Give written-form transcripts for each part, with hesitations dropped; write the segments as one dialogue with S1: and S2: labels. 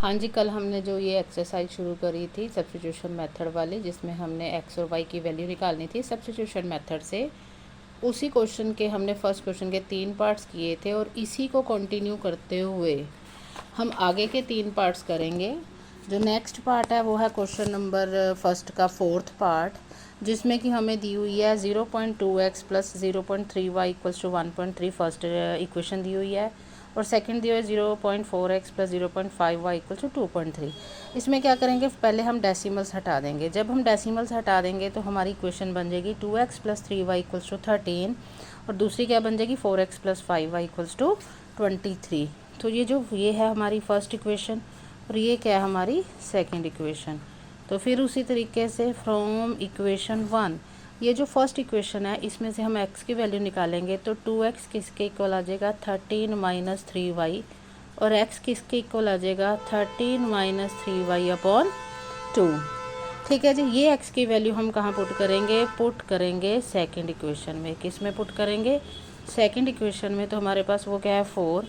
S1: हाँ जी, कल हमने जो ये एक्सरसाइज शुरू करी थी सब्स्टिट्यूशन मेथड वाली, जिसमें हमने एक्स और वाई की वैल्यू निकालनी थी सब्स्टिट्यूशन मेथड से, उसी क्वेश्चन के हमने फर्स्ट क्वेश्चन के 3 पार्ट्स किए थे और इसी को कंटिन्यू करते हुए हम आगे के 3 पार्ट्स करेंगे। जो नेक्स्ट पार्ट है वो है क्वेश्चन नंबर फर्स्ट का 4th पार्ट, जिसमें कि हमें दी हुई है 0.2x plus 0.3y equals to 1.3 first equation दी हुई है, और सेकंड दिया है 0.4x plus 0.5y equal to 2.3। इसमें क्या करेंगे, पहले हम डेसिमल्स हटा देंगे। जब हम डेसिमल्स हटा देंगे तो हमारी इक्वेशन बन जाएगी 2x plus 3y equals to 13, और दूसरी क्या बन जाएगी 4x plus 5y equals to 23। तो ये है हमारी फर्स्ट इक्वेशन, और ये क्या है हमारी सेकेंड इक्वेशन। तो फिर उसी तरीके से फ्रॉम इक्वेशन 1, ये जो फर्स्ट इक्वेशन है इसमें से हम x की वैल्यू निकालेंगे तो 2x किसके इक्वल आ जाएगा 13 माइनस 3y, और x किसके इक्वल आ जाएगा 13 माइनस 3y अपॉन 2। ठीक है जी, ये x की वैल्यू हम कहाँ पुट करेंगे सेकंड इक्वेशन में। किस में पुट करेंगे, सेकंड इक्वेशन में। तो हमारे पास वो क्या है 4,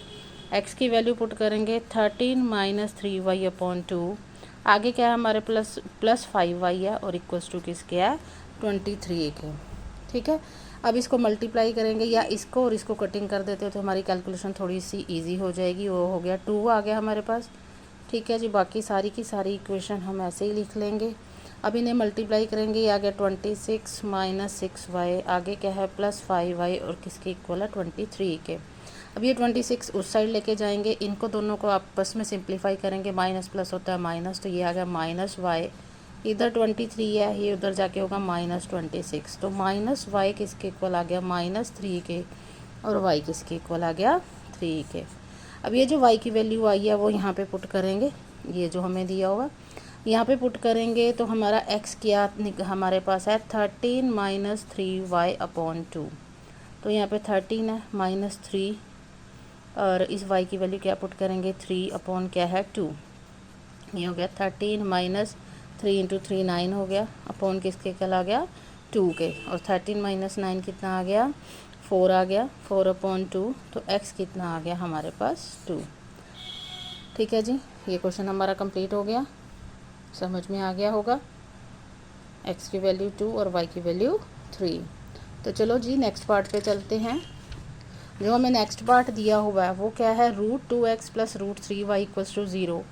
S1: x की वैल्यू पुट करेंगे 13 माइनस 3y अपॉन 2, आगे क्या है हमारे प्लस 5y है, और इक्वल्स टू किसके है 23 के। ठीक है, अब इसको मल्टीप्लाई करेंगे या इसको और इसको कटिंग कर देते हो तो हमारी कैलकुलेशन थोड़ी सी इजी हो जाएगी। वो हो गया 2 आ गया हमारे पास। ठीक है जी, बाकी सारी की सारी इक्वेशन हम ऐसे ही लिख लेंगे। अब इन्हें मल्टीप्लाई करेंगे, ये आ गया 26 माइनस 6y, आगे क्या है प्लस 5y, और किसके इक्वल है 23 के। अब ये 26 उस साइड लेके जाएंगे, इनको दोनों को आपस में सिंप्लीफाई करेंगे, माइनस प्लस होता है माइनस, तो ये आ गया माइनस वाई, इधर 23 है, ये उधर जाके होगा माइनस 26। तो माइनस वाई किसके इक्वल आ गया माइनस 3 के, और वाई किसके इक्वल आ गया 3 के। अब ये जो वाई की वैल्यू आई है वो यहाँ पे पुट करेंगे, ये जो हमें दिया होगा यहाँ पे पुट करेंगे, तो हमारा एक्स क्या हमारे पास है 13 माइनस 3y अपॉन 2। तो यहाँ पे 13 है माइनस 3, और इस y की वैल्यू क्या पुट करेंगे 3 अपॉन क्या है 2। ये हो गया 13 माइनस 3 इंटू 3 9 हो गया, अपॉन किसके कल आ गया 2 के, और 13 माइनस 9 कितना आ गया 4 आ गया, 4 अपॉन 2, तो x कितना आ गया हमारे पास 2। ठीक है जी, ये क्वेश्चन हमारा कंप्लीट हो गया, समझ में आ गया होगा। x की वैल्यू 2 और y की वैल्यू 3। तो चलो जी नेक्स्ट पार्ट पे चलते हैं। जो हमें नेक्स्ट पार्ट दिया हुआ है वो क्या है √2x plus √3y equals to 0,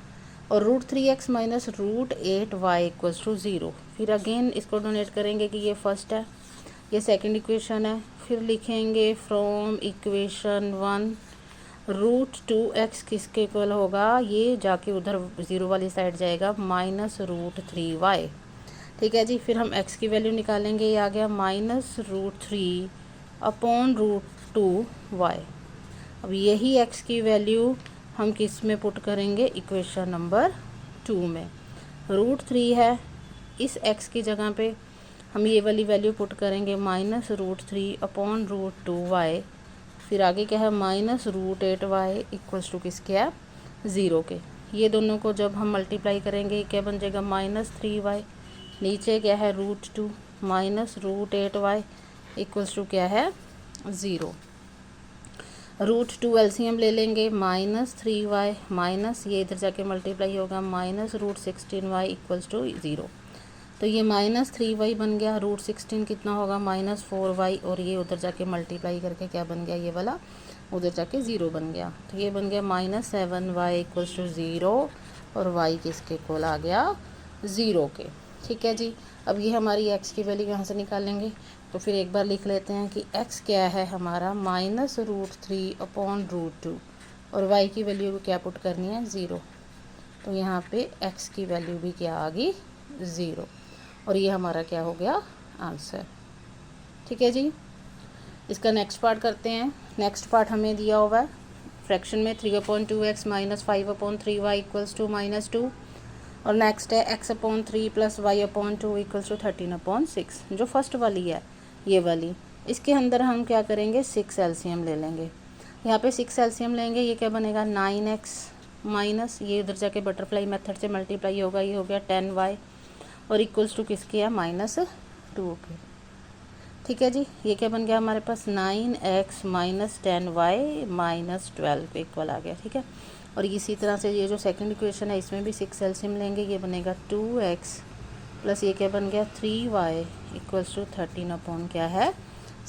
S1: और √3x minus √8y equals to 0। फिर अगेन इसको डोनेट करेंगे कि ये फर्स्ट है, ये सेकंड इक्वेशन है। फिर लिखेंगे फ्रॉम इक्वेशन 1 √2x किसके इक्वल होगा, ये जाके उधर 0 वाली साइड जाएगा माइनस √3y। ठीक है जी, फिर हम x की वैल्यू निकालेंगे, ये आ गया माइनस √3 अपॉन √2y। अब यही x की वैल्यू हम किस में पुट करेंगे इक्वेशन नंबर 2 में। √3 है, इस x की जगह पे हम ये वाली वैल्यू पुट करेंगे माइनस √3 अपॉन √2y। फिर आगे क्या है माइनस √8y इक्वल्स टू किसके है 0 के। ये दोनों को जब हम मल्टीप्लाई करेंगे क्या बन जाएगा माइनस 3y, नीचे क्या है √2 माइनस √8y इक्वल्स टू क्या है 0। √2 एलसीएम ले लेंगे, माइनस 3y माइनस ये इधर जाके मल्टीप्लाई होगा माइनस √16y इक्वल्स टू 0। तो ये माइनस 3y बन गया, √16 कितना होगा माइनस 4y, और ये उधर जाके मल्टीप्लाई करके क्या बन गया ये वाला उधर जाके 0 बन गया। तो ये बन गया माइनस 7y इक्वल्स टू 0, और y किसके इक्वल आ गया 0 के। ठीक है जी, अब ये हमारी x की वैल्यू यहाँ से निकालेंगे, तो फिर एक बार लिख लेते हैं कि x क्या है हमारा माइनस √3 अपॉन √2, और y की वैल्यू को क्या पुट करनी है 0। तो यहाँ पे x की वैल्यू भी क्या आ गई 0, और ये हमारा क्या हो गया आंसर। ठीक है जी, इसका नेक्स्ट पार्ट करते हैं। नेक्स्ट पार्ट हमें दिया हुआ है फ्रैक्शन में 3/2x minus 5/3y equals to -2, और नेक्स्ट है x/3 plus y/2 equals to 13/6। जो फर्स्ट वाली है ये वाली, इसके अंदर हम क्या करेंगे 6 एलसीएम ले लेंगे। यहाँ पे 6 एलसीएम लेंगे, ये क्या बनेगा 9x माइनस ये उधर जाके बटरफ्लाई मेथड से मल्टीप्लाई होगा, ये हो गया 10y, और इक्वल्स टू किसके है -2 के। ठीक है जी, ये क्या बन गया हमारे पास 9x माइनस 10y माइनस 12 के इक्वल आ गया। ठीक है, और इसी तरह से ये जो सेकंड इक्वेशन है इसमें भी 6 एलसीएम लेंगे, ये बनेगा 2x प्लस ये क्या बन गया 3y इक्वल्स टू 13 अपॉन क्या है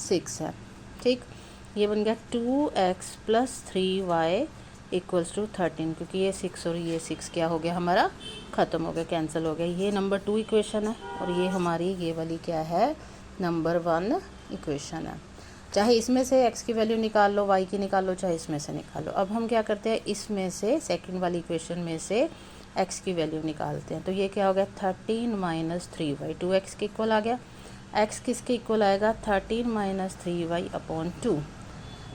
S1: 6 है। ठीक, ये बन गया 2x plus 3y equals to 13, क्योंकि ये 6 और ये 6 क्या हो गया हमारा ख़त्म हो गया, कैंसिल हो गया। ये नंबर 2 इक्वेशन है और ये हमारी ये वाली क्या है नंबर 1 इक्वेशन है। चाहे इसमें से x की वैल्यू निकाल लो, y की निकाल लो, चाहे इसमें से निकाल लो। अब हम क्या करते हैं, इसमें से सेकंड वाली इक्वेशन में से x की वैल्यू निकालते हैं। तो ये क्या हो गया 13 माइनस 3y, 2x के इक्वल आ गया। x किसके इक्वल आएगा 13 माइनस 3y अपॉन 2।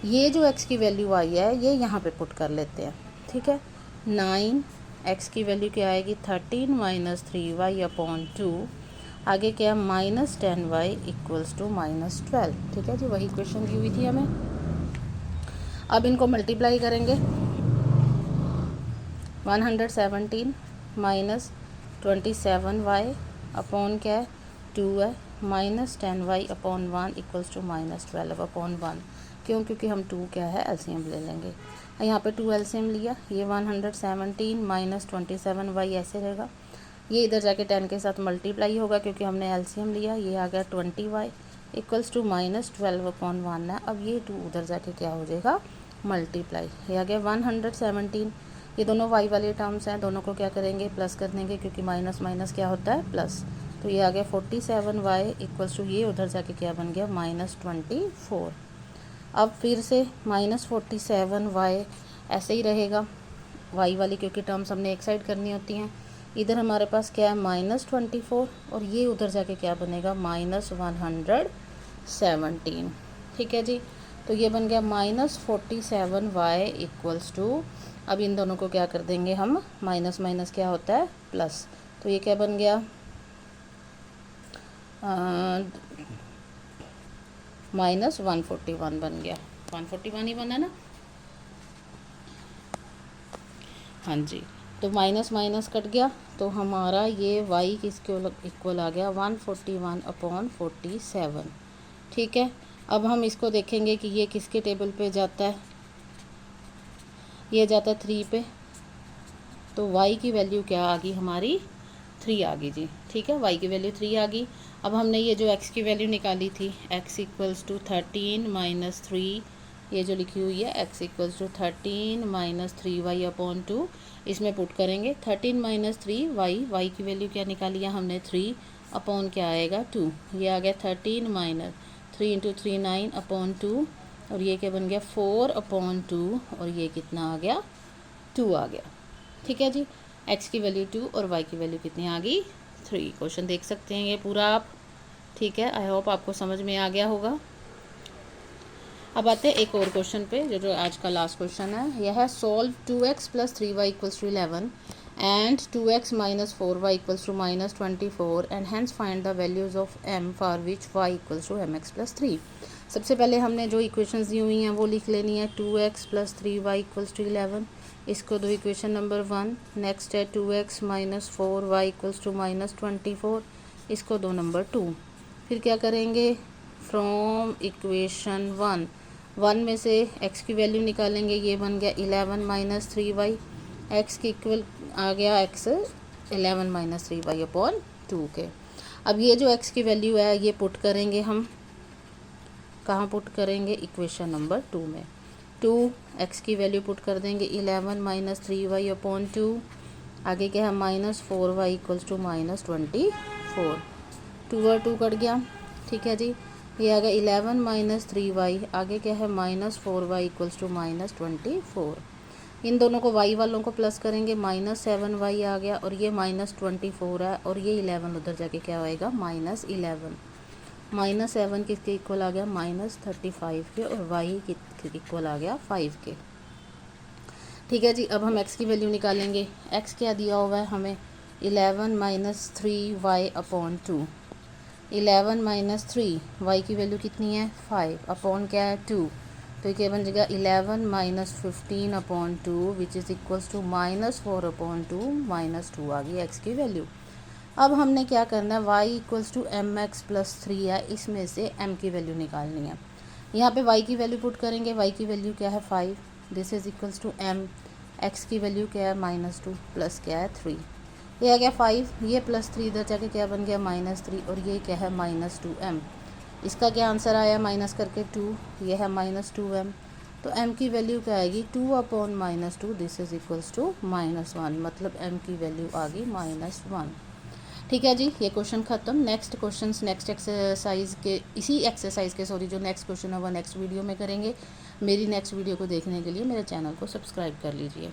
S1: ये जो x की वैल्यू आई है ये यहाँ पे पुट कर लेते हैं। ठीक है, 9 x की वैल्यू क्या आएगी 13 माइनस 3y अपॉन 2, आगे क्या minus 10y equals to minus 12। ठीक है जी, वही क्वेश्चन दी हुई थी हमें। अब इनको मल्टीप्लाई करेंगे, 117 माइनस 27y अपॉन क्या है 2 है, minus 10y upon 1 equals to minus 12 upon 1। क्यों, क्योंकि हम 2 क्या है एलसीएम ले लेंगे। यहाँ पे 2 एलसीएम लिया, ये 117 माइनस 27y ऐसे रहेगा, ये इधर जाके 10 के साथ मल्टीप्लाई होगा क्योंकि हमने एलसीएम लिया, ये आ गया 20y equals to minus 12 upon 1 है। अब ये 2 उधर जाके क्या हो जाएगा मल्टीप्लाई, ये आ गया 117। ये दोनों y वाले टर्म्स हैं, दोनों को क्या करेंगे प्लस कर देंगे क्योंकि माइनस माइनस क्या होता है प्लस। तो ये आ गया 47y इक्वल्स टू ये उधर जाके क्या बन गया माइनस 24। अब फिर से माइनस 47y ऐसे ही रहेगा, y वाली क्योंकि टर्म्स हमने एक साइड करनी होती हैं। इधर हमारे पास क्या है माइनस 24 और ये उधर जाके क्या बनेगा माइनस 117। ठीक है जी, तो ये बन गया माइनस 47y इक्वल्स टू, अब इन दोनों को क्या कर देंगे हम, माइनस माइनस क्या होता है प्लस। तो ये क्या बन गया माइनस 141 बन गया, 141 ही बना ना। हाँ जी, तो माइनस माइनस कट गया तो हमारा ये y किसके इक्वल आ गया 141 अपॉन 47। ठीक है, अब हम इसको देखेंगे कि ये किसके टेबल पे जाता है, ये जाता है 3 पे। तो y की वैल्यू क्या आ गई हमारी 3 आ गई जी। ठीक है, y की वैल्यू 3 आ गई। अब हमने ये जो x की वैल्यू निकाली थी x इक्वल्स टू 13 माइनस 3, ये जो लिखी हुई है x equals to 13 minus 3y upon 2, इसमें पुट करेंगे 13 माइनस 3y की वैल्यू क्या निकाली है हमने 3 अपॉन क्या आएगा 2, ये आ गया 13 माइनस 3 इंटू 3 9 अपॉन 2 और ये क्या बन गया 4 अपॉन 2 और ये कितना आ गया 2 आ गया। ठीक है जी, x की वैल्यू 2 और y की वैल्यू कितनी आ गई 3। क्वेश्चन देख सकते हैं ये पूरा आप। ठीक है, आई होप आपको समझ में आ गया होगा। अब आते हैं एक और क्वेश्चन पे जो आज का लास्ट क्वेश्चन है। यह है solve 2x plus 3y equals to 11 and 2x minus 4y equals to minus 24 and hence find the values of m for which y equals to mx plus 3। सबसे पहले हमने जो इक्वेशंस दी हुई हैं वो लिख लेनी है, 2x plus 3y equals to 11, इसको दो इक्वेशन नंबर 1। नेक्स्ट है 2x minus 4y equals to minus 24, इसको दो नंबर 2। फिर क्या करेंगे, फ्रॉम इक्वेशन 1 में से x की वैल्यू निकालेंगे, ये बन गया 11 माइनस 3y, x के इक्वल आ गया x 11 माइनस 3y अपॉन 2 के। अब ये जो x की वैल्यू है ये पुट करेंगे हम, कहाँ पुट करेंगे इक्वेशन नंबर 2 में। 2x की वैल्यू पुट कर देंगे 11 माइनस 3y अपॉन 2, आगे क्या है minus 4y equals to minus 24, 2 और 2 कट गया। ठीक है जी, ये आ गया 11 माइनस 3y, आगे क्या है minus 4y equals to minus 24। इन दोनों को y वालों को प्लस करेंगे, माइनस 7y आ गया और ये माइनस 24 है और ये 11 उधर जाके क्या होएगा माइनस 11। माइनस 7 किसके इक्वल आ गया माइनस 35 के और y किसके इक्वल आ गया 5 के। ठीक है जी, अब हम x की वैल्यू निकालेंगे। x क्या दिया हुआ है हमें 11 minus 3y upon 2, 11 minus 3 y की वैल्यू कितनी है 5 अपॉन क्या है 2, तो ये क्या बन जाएगा 11 minus 15 upon 2 which is equals to minus 4 upon 2, minus 2 आ गई x की वैल्यू। अब हमने क्या करना है, y equals to m x plus 3 है, इसमें से m की वैल्यू निकालनी है। यहाँ पे y की वैल्यू पुट करेंगे, y की वैल्यू क्या है 5, this is equals to m, x की वैल्यू क्या है -2 प्लस क्या है 3, ये आ गया 5, ये +3 इधर जाके क्या बन गया -3 और ये क्या है -2m। इसका क्या आंसर आया माइनस करके 2, ये है -2m। तो m की वैल्यू क्या आएगी 2/-2, दिस इज़ इक्वल्स टू -1, मतलब m की वैल्यू आ गई -1। ठीक है जी, ये क्वेश्चन ख़त्म। नेक्स्ट क्वेश्चंस नेक्स्ट एक्सरसाइज के इसी एक्सरसाइज के जो नेक्स्ट क्वेश्चन है वो नेक्स्ट वीडियो में करेंगे। मेरी नेक्स्ट वीडियो को देखने के लिए मेरे चैनल को सब्सक्राइब कर लीजिए।